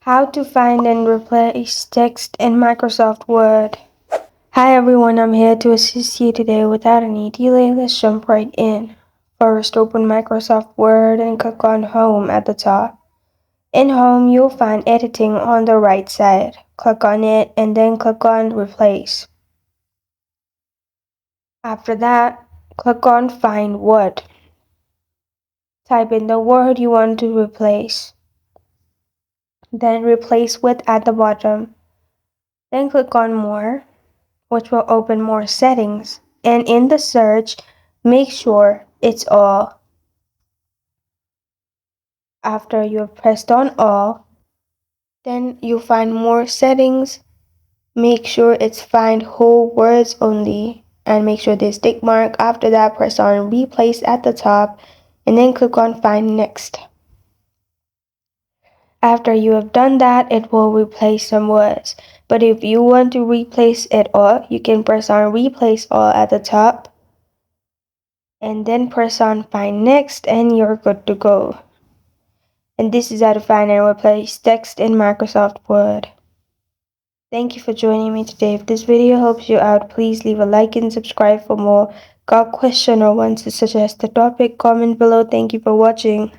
How to find and replace text in Microsoft Word. Hi everyone, I'm here to assist you today. Without any delay, let's jump right in. First, open Microsoft Word and click on Home at the top. In Home, you'll find Editing on the right side. Click on it and then click on Replace. After that, click on Find Word. Type in the word you want to replace. Then replace with at the bottom. Then click on More, which will open more settings. And in the search, make sure it's all. After you have pressed on all, then you'll find more settings. Make sure it's find whole words only and make sure there's tick mark. After that, press on replace at the top and then click on find next. After you have done that, it will replace some words. But if you want to replace it all, you can press on replace all at the top and then press on find next and you're good to go. And this is how to find and replace text in Microsoft Word. Thank you for joining me today. If this video helps you out, please leave a like and subscribe for more. Got a question or want to suggest a topic? Comment below. Thank you for watching.